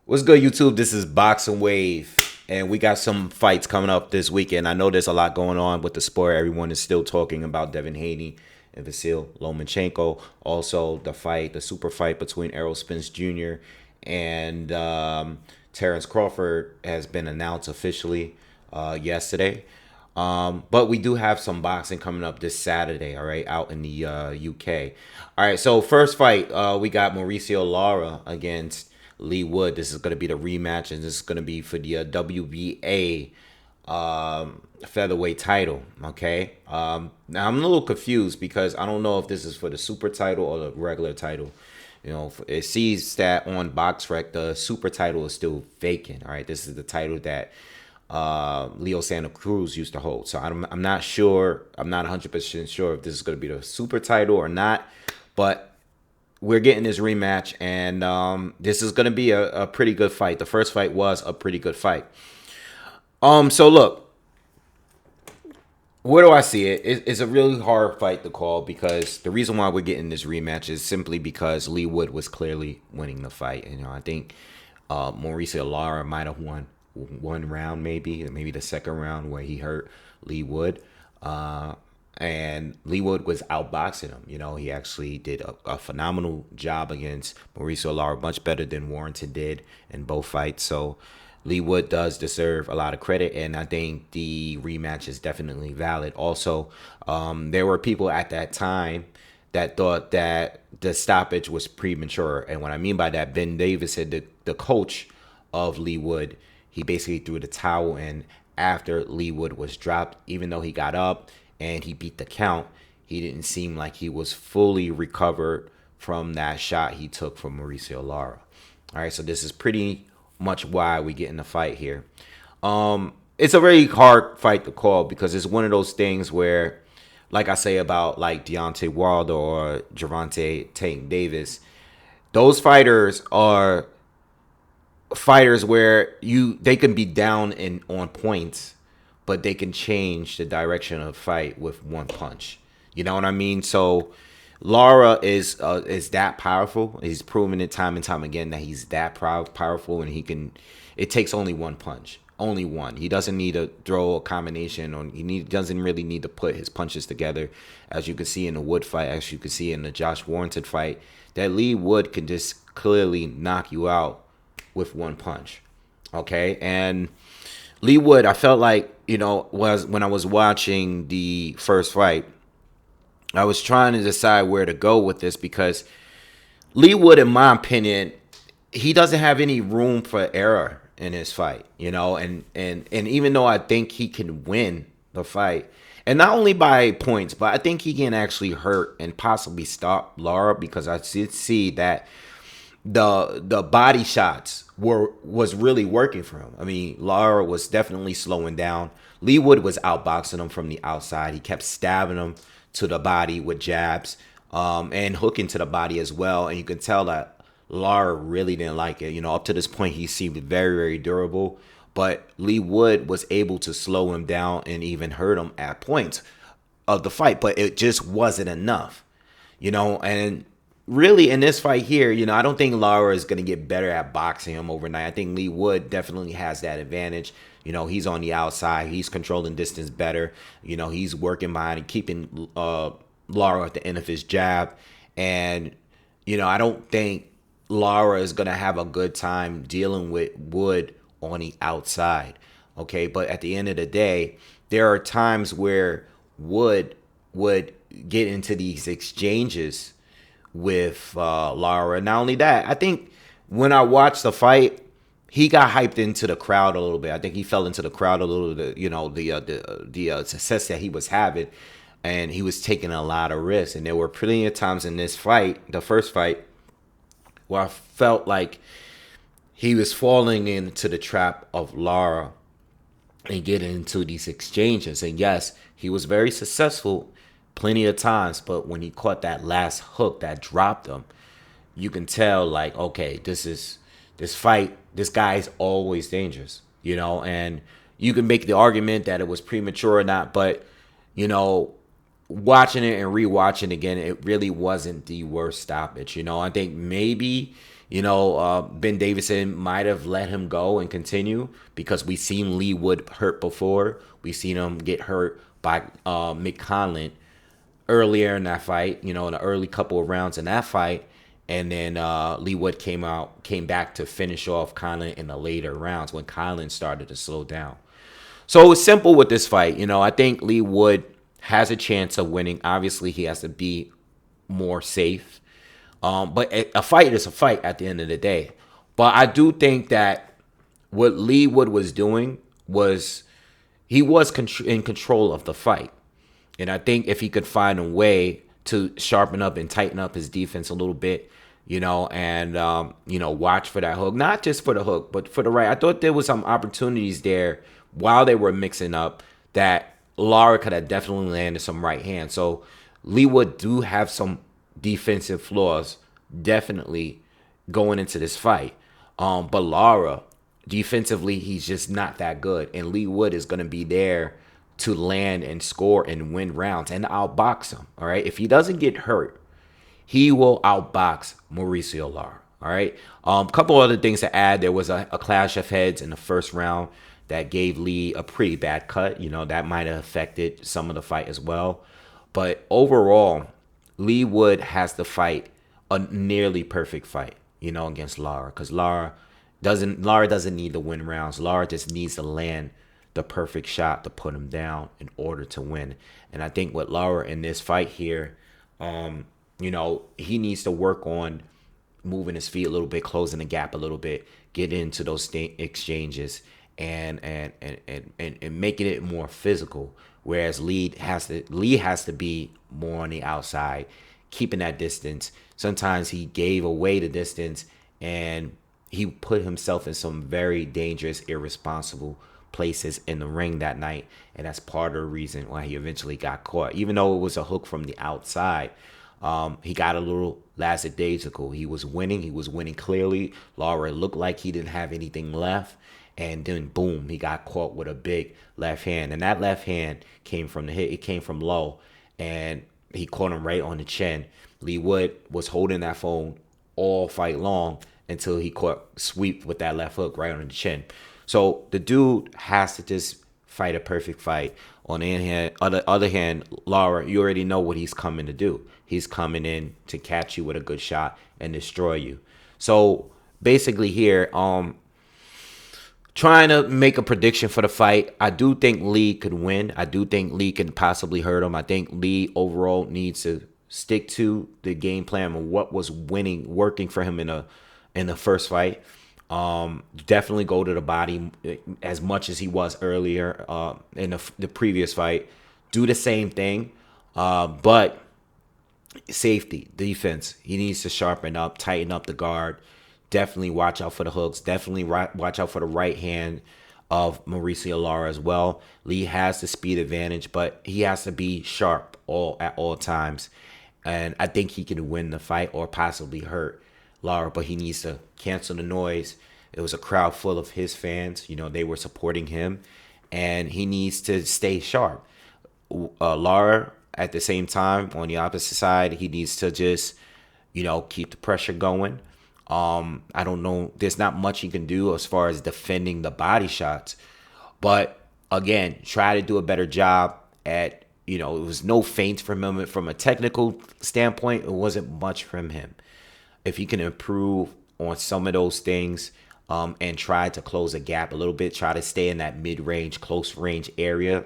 What's good, YouTube? This is Boxingwave, and we got some fights coming up this weekend. I know there's a lot going on with the sport. Everyone is still talking about Devin Haney and Vasil Lomachenko. Also, the super fight between Errol Spence Jr. and Terrence Crawford has been announced officially yesterday. But we do have some boxing coming up this Saturday, all right, out in the UK. All right, so first fight, we got Mauricio Lara against Leigh Wood. This is going to be the rematch, and this is going to be for the WBA featherweight title, okay? Now, I'm a little confused because I don't know if this is for the super title or the regular title. You know, it sees that on BoxRec, the super title is still vacant, all right? This is the title that Leo Santa Cruz used to hold. So I'm not sure. I'm not 100% sure if this is going to be the super title or not. But we're getting this rematch, and this is going to be a pretty good fight. The first fight was a pretty good fight. So look, where do I see it? It's a really hard fight to call because the reason why we're getting this rematch is simply because Leigh Wood was clearly winning the fight. You know, I think Mauricio Lara might have won one round, maybe the second round where he hurt Leigh Wood. And Leigh Wood was outboxing him. You know, he actually did a phenomenal job against Mauricio Lara, much better than Warrington did in both fights. So Leigh Wood does deserve a lot of credit, and I think the rematch is definitely valid. Also, there were people at that time that thought that the stoppage was premature. And what I mean by that, Ben Davis said the coach of Leigh Wood, he basically threw the towel in after Leigh Wood was dropped, even though he got up and he beat the count. He didn't seem like he was fully recovered from that shot he took from Mauricio Lara. All right, so this is pretty much why we get in the fight here. It's a very hard fight to call because it's one of those things where, like I say about like Deontay Wilder or Gervonta Tank Davis, those fighters are fighters where they can be down in on points, but they can change the direction of the fight with one punch. You know what I mean? So Lara is that powerful. He's proven it time and time again that he's that powerful, and he can. It takes only one punch, only one. He doesn't need to throw a combination, or doesn't really need to put his punches together, as you can see in the Wood fight, as you can see in the Josh Warrington fight. That Leigh Wood can just clearly knock you out with one punch. Okay, and Leigh Wood, I felt like, you know, was when I was watching the first fight, I was trying to decide where to go with this because Leigh Wood, in my opinion, he doesn't have any room for error in his fight, you know, and even though I think he can win the fight, and not only by points, but I think he can actually hurt and possibly stop Lara because I did see that the body shots was really working for him. I mean, Lara was definitely slowing down. Leigh Wood was outboxing him from the outside. He kept stabbing him to the body with jabs, and hooking to the body as well. And you can tell that Lara really didn't like it. You know, up to this point, he seemed very, very durable. But Leigh Wood was able to slow him down and even hurt him at points of the fight. But it just wasn't enough, you know, and really in this fight here, you know, I don't think Lara is going to get better at boxing him overnight. I think Leigh Wood definitely has that advantage. You know, he's on the outside. He's controlling distance better. You know, he's working behind and keeping Lara at the end of his jab. And, you know, I don't think Lara is going to have a good time dealing with Wood on the outside. Okay, but at the end of the day, there are times where Wood would get into these exchanges with Lara. Not only that, I think when I watched the fight, he got hyped into the crowd a little bit. I think he fell into the crowd a little bit. You know, the success that he was having, and he was taking a lot of risks. And there were plenty of times in this fight, the first fight, where I felt like he was falling into the trap of Lara and getting into these exchanges. And yes, he was very successful plenty of times, but when he caught that last hook that dropped him, you can tell like, okay, this fight, this guy is always dangerous, you know. And you can make the argument that it was premature or not, but you know, watching it and rewatching again, it really wasn't the worst stoppage. You know, I think maybe Ben Davison might have let him go and continue because we've seen Leigh Wood hurt before. We've seen him get hurt by Mick Conlan earlier in that fight, in the early couple of rounds in that fight. And then Leigh Wood came back to finish off Conlan in the later rounds when Conlan started to slow down. So it's simple with this fight. I think Leigh Wood has a chance of winning. Obviously, he has to be more safe. But a fight is a fight at the end of the day. But I do think that what Leigh Wood was doing was he was in control of the fight. And I think if he could find a way to sharpen up and tighten up his defense a little bit, and watch for that hook, not just for the hook, but for the right. I thought there was some opportunities there while they were mixing up that Lara could have definitely landed some right hand. So Leigh Wood do have some defensive flaws definitely going into this fight. But Lara, defensively, he's just not that good. And Leigh Wood is going to be there to land and score and win rounds and outbox him. All right. If he doesn't get hurt, he will outbox Mauricio Lara. All right. Couple other things to add. There was a clash of heads in the first round that gave Leigh a pretty bad cut. That might have affected some of the fight as well. But overall, Leigh Wood has to fight a nearly perfect fight, against Lara. Because Lara doesn't need to win rounds. Lara just needs to land the perfect shot to put him down in order to win. And I think with Lara in this fight here, he needs to work on moving his feet a little bit, closing the gap a little bit, get into those exchanges and making it more physical. Whereas Leigh has to be more on the outside, keeping that distance. Sometimes he gave away the distance and he put himself in some very dangerous, irresponsible places in the ring that night. And that's part of the reason why he eventually got caught. Even though it was a hook from the outside, he got a little lackadaisical. He was winning clearly. Lara looked like he didn't have anything left. And then, boom, he got caught with a big left hand. And that left hand came from the hit. It came from low. And he caught him right on the chin. Leigh Wood was holding that phone all fight long until he caught sweep with that left hook right on the chin. So the dude has to just fight a perfect fight. On the other hand, Lara, you already know what he's coming to do. He's coming in to catch you with a good shot and destroy you. So basically here, trying to make a prediction for the fight. I do think Leigh could win. I do think Leigh can possibly hurt him. I think Leigh overall needs to stick to the game plan of what was working for him in the first fight. Definitely go to the body as much as he was earlier in the previous fight. Do the same thing, but safety, defense. He needs to sharpen up, tighten up the guard. Definitely watch out for the hooks. Definitely watch out for the right hand of Mauricio Lara as well. Leigh has the speed advantage, but he has to be sharp at all times. And I think he can win the fight or possibly hurt Lara, but he needs to cancel the noise. It was a crowd full of his fans. They were supporting him, and he needs to stay sharp. Lara, at the same time, on the opposite side, he needs to just, keep the pressure going. I don't know. There's not much he can do as far as defending the body shots. But again, try to do a better job at, it was no feints from him. From a technical standpoint, it wasn't much from him. If he can improve on some of those things and try to close a gap a little bit, try to stay in that mid-range, close-range area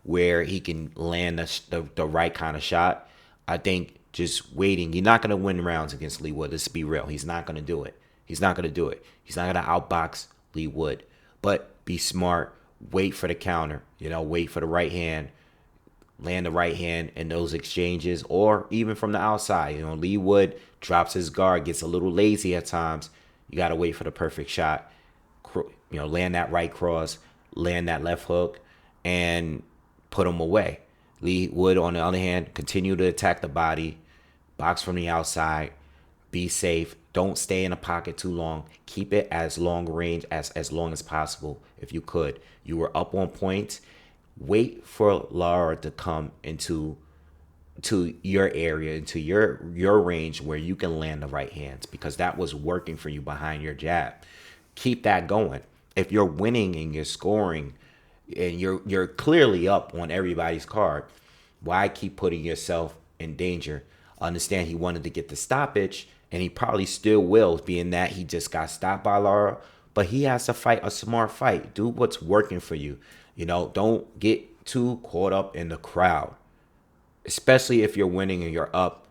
where he can land the right kind of shot, I think just waiting. You're not going to win rounds against Leigh Wood. Let's be real. He's not going to do it. He's not going to outbox Leigh Wood. But be smart. Wait for the counter. Wait for the right hand. Land the right hand in those exchanges, or even from the outside. Leigh Wood drops his guard, gets a little lazy at times. You got to wait for the perfect shot. Land that right cross, land that left hook, and put him away. Leigh Wood, on the other hand, continue to attack the body, box from the outside, be safe. Don't stay in a pocket too long. Keep it as long range as long as possible if you could. You were up on points. Wait for Lara to come into to your area, into your range where you can land the right hands, because that was working for you behind your jab. Keep that going. If you're winning and you're scoring and you're clearly up on everybody's card, why keep putting yourself in danger? Understand he wanted to get the stoppage, and he probably still will, being that he just got stopped by Lara. But he has to fight a smart fight. Do what's working for you. You know, don't get too caught up in the crowd, especially if you're winning and you're up.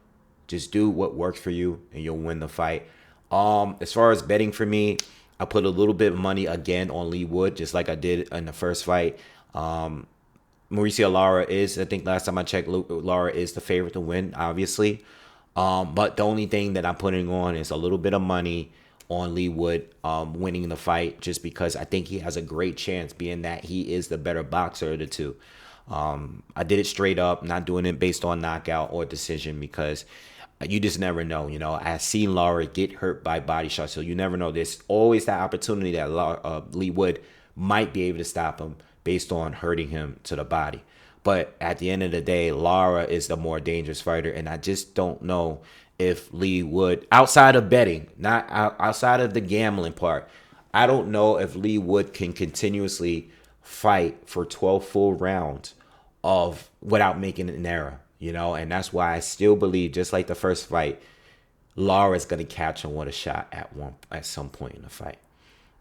Just do what works for you and you'll win the fight. As far as betting for me, I put a little bit of money again on Leigh Wood, just like I did in the first fight. Mauricio Lara is, I think last time I checked, Lara is the favorite to win, obviously. But the only thing that I'm putting on is a little bit of money on Leigh Wood winning the fight, just because I think he has a great chance, being that he is the better boxer of the two. I did it straight up, not doing it based on knockout or decision, because you just never know. You know, I've seen Lara get hurt by body shots, so you never know. There's always that opportunity that Leigh Wood might be able to stop him based on hurting him to the body. But at the end of the day, Lara is the more dangerous fighter, and I just don't know if Leigh Wood, outside of betting, not outside of the gambling part, I don't know if Leigh Wood can continuously fight for 12 full rounds of without making an error, you know. And that's why I still believe, just like the first fight, Lara's gonna catch him with a shot at some point in the fight.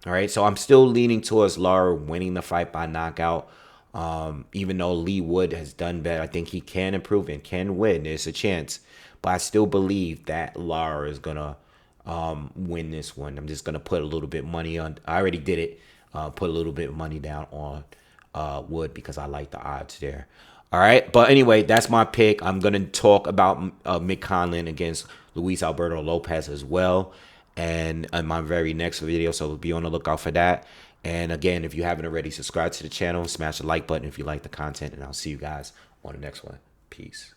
All right, so I'm still leaning towards Lara winning the fight by knockout. Even though Leigh Wood has done better, I think he can improve and can win. There's a chance, but I still believe that Lara is gonna win this one. I'm just gonna put a little bit money on. I already did it. Put a little bit of money down on Wood because I like the odds there. All right, but anyway, that's my pick. I'm gonna talk about Mick Conlan against Luis Alberto Lopez as well, and in my very next video, so be on the lookout for that. And again, if you haven't already, subscribe to the channel, smash the like button if you like the content, and I'll see you guys on the next one. Peace.